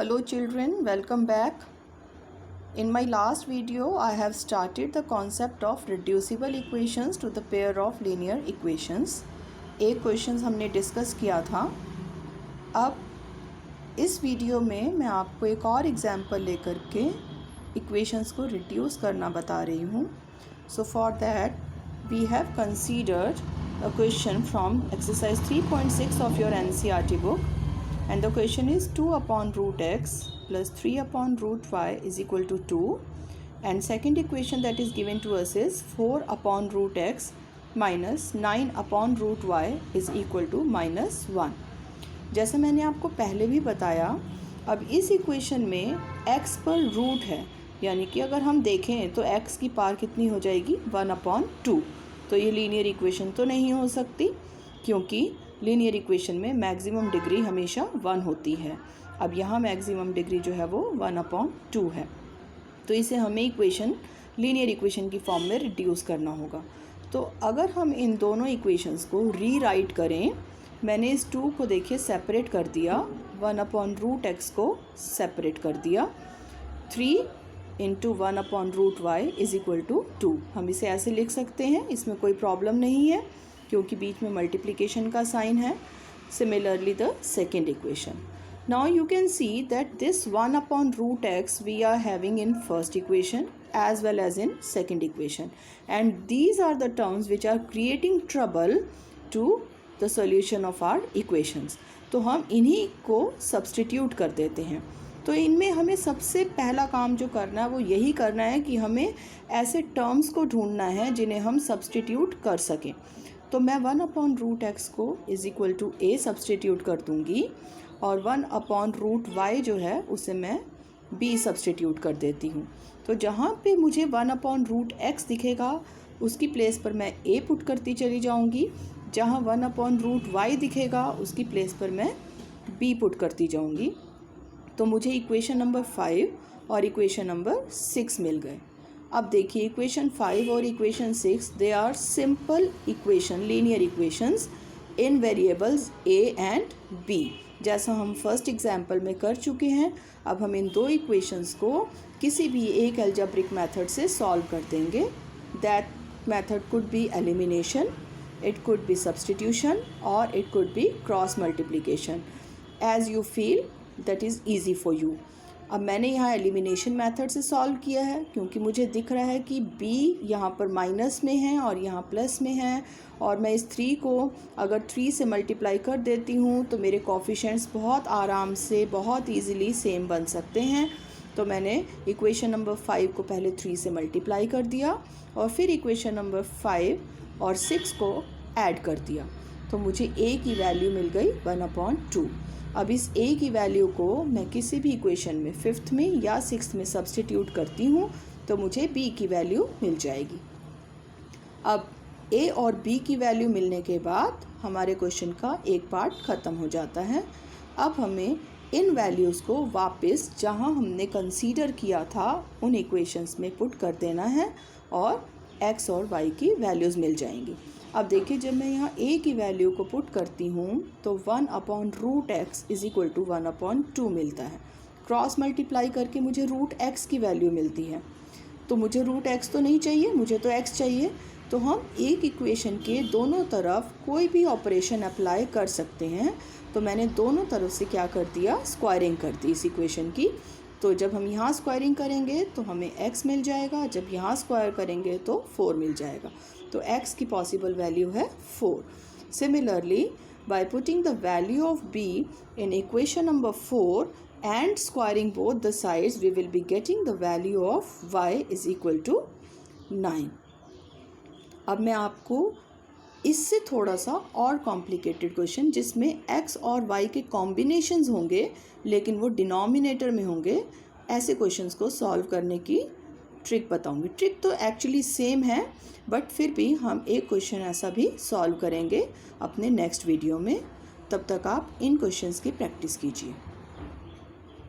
Hello children, welcome back. In my last video, I have started the concept of reducible equations to the pair of linear equations. एक question हमने discuss किया था. अब इस video में मैं आपको एक और एग्जाम्पल लेकर के इक्वेशंस को रिड्यूस करना बता रही हूँ. So for that we have considered a question from exercise 3.6 of your NCERT book, and the question is 2 upon root x plus 3 upon root y is equal to 2, and second equation that is given to us is 4 upon root x minus 9 upon root y is equal to minus 1. जैसे मैंने आपको पहले भी बताया, अब इस equation में x पर रूट है, यानी कि अगर हम देखें तो x की पावर कितनी हो जाएगी 1/2. तो ये लीनियर इक्वेशन तो नहीं हो सकती, क्योंकि लीनियर इक्वेशन में मैक्सिमम डिग्री हमेशा 1 होती है. अब यहाँ मैक्सिमम डिग्री जो है वो 1/2 है. तो इसे हमें इक्वेशन लीनियर इक्वेशन की फॉर्म में रिड्यूस करना होगा. तो अगर हम इन दोनों इक्वेशंस को रीराइट करें, मैंने इस 2 को देखिए सेपरेट कर दिया, 1/√x को सेपरेट कर दिया, 3 into 1/√y is equal to 2. हम इसे ऐसे लिख सकते हैं, इसमें कोई प्रॉब्लम नहीं है क्योंकि बीच में मल्टीप्लिकेशन का साइन है. Similarly the second equation. Now you can see that this 1/√x we are having in first equation as well as in second equation, and these are the terms which are creating trouble to the solution of our equations. तो हम इन्हीं को substitute कर देते हैं. तो इनमें हमें सबसे पहला काम जो करना है वो यही करना है कि हमें ऐसे टर्म्स को ढूंढना है जिन्हें हम सब्सटीट्यूट कर सकें. तो मैं 1/√x को is equal to a substitute कर दूंगी, और 1/√y जो है उसे मैं b सब्सटीट्यूट कर देती हूँ. तो जहाँ पे मुझे 1/√x दिखेगा उसकी प्लेस पर मैं a पुट करती चली जाऊँगी, जहाँ 1/√y दिखेगा उसकी प्लेस पर मैं b पुट करती जाऊँगी. तो मुझे इक्वेशन नंबर 5 और इक्वेशन नंबर 6 मिल गए. अब देखिए इक्वेशन 5 और equation 6 they are simple equation, linear equations in variables a and b, जैसा हम फर्स्ट एग्जाम्पल में कर चुके हैं. अब हम इन दो इक्वेशंस को किसी भी एक अलजेब्रिक मेथड से सॉल्व कर देंगे. That method could be elimination, it could be substitution, और it could be cross multiplication, as you feel that is easy for you. अब मैंने यहाँ एलिमिनेशन मेथड से सॉल्व किया है क्योंकि मुझे दिख रहा है कि b यहाँ पर माइनस में है और यहाँ प्लस में है, और मैं इस 3 को अगर 3 से मल्टीप्लाई कर देती हूँ तो मेरे कोफिशिएंट्स बहुत आराम से बहुत इजीली सेम बन सकते हैं. तो मैंने इक्वेशन नंबर 5 को पहले 3 से मल्टीप्लाई कर दिया और फिर इक्वेशन नंबर 5 और 6 को ऐड कर दिया. तो मुझे a की वैल्यू मिल गई 1/2. अब इस a की वैल्यू को मैं किसी भी इक्वेशन में 5th में या 6th में सब्सटीट्यूट करती हूँ तो मुझे b की वैल्यू मिल जाएगी. अब a और b की वैल्यू मिलने के बाद हमारे क्वेश्चन का एक पार्ट ख़त्म हो जाता है. अब हमें इन वैल्यूज़ को वापस जहाँ हमने कंसीडर किया था उन इक्वेशंस में पुट कर देना है और x और y की वैल्यूज़ मिल जाएंगी. अब देखिए जब मैं यहाँ a की वैल्यू को पुट करती हूँ तो 1/√x इज़ इक्वल टू 1/2 मिलता है. क्रॉस मल्टीप्लाई करके मुझे √x की वैल्यू मिलती है. तो मुझे √x तो नहीं चाहिए, मुझे तो x चाहिए. तो हम एक इक्वेशन के दोनों तरफ कोई भी ऑपरेशन अप्लाई कर सकते हैं. तो मैंने दोनों तरफ से क्या कर दिया, स्क्वायरिंग कर दी इस इक्वेशन की. तो जब हम यहाँ स्क्वायरिंग करेंगे तो हमें x मिल जाएगा, जब यहाँ स्क्वायर करेंगे तो 4 मिल जाएगा. तो x की पॉसिबल वैल्यू है 4. Similarly by putting the value of b in equation number 4 and squaring both the sides we will be getting the value of y is equal to 9. अब मैं आपको इससे थोड़ा सा और कॉम्प्लिकेटेड क्वेश्चन जिसमें x और y के कॉम्बिनेशंस होंगे लेकिन वो डिनोमिनेटर में होंगे, ऐसे क्वेश्चंस को सॉल्व करने की ट्रिक बताऊंगी. ट्रिक तो एक्चुअली सेम है, बट फिर भी हम एक क्वेश्चन ऐसा भी सॉल्व करेंगे अपने नेक्स्ट वीडियो में. तब तक आप इन क्वेश्चंस की प्रैक्टिस कीजिए.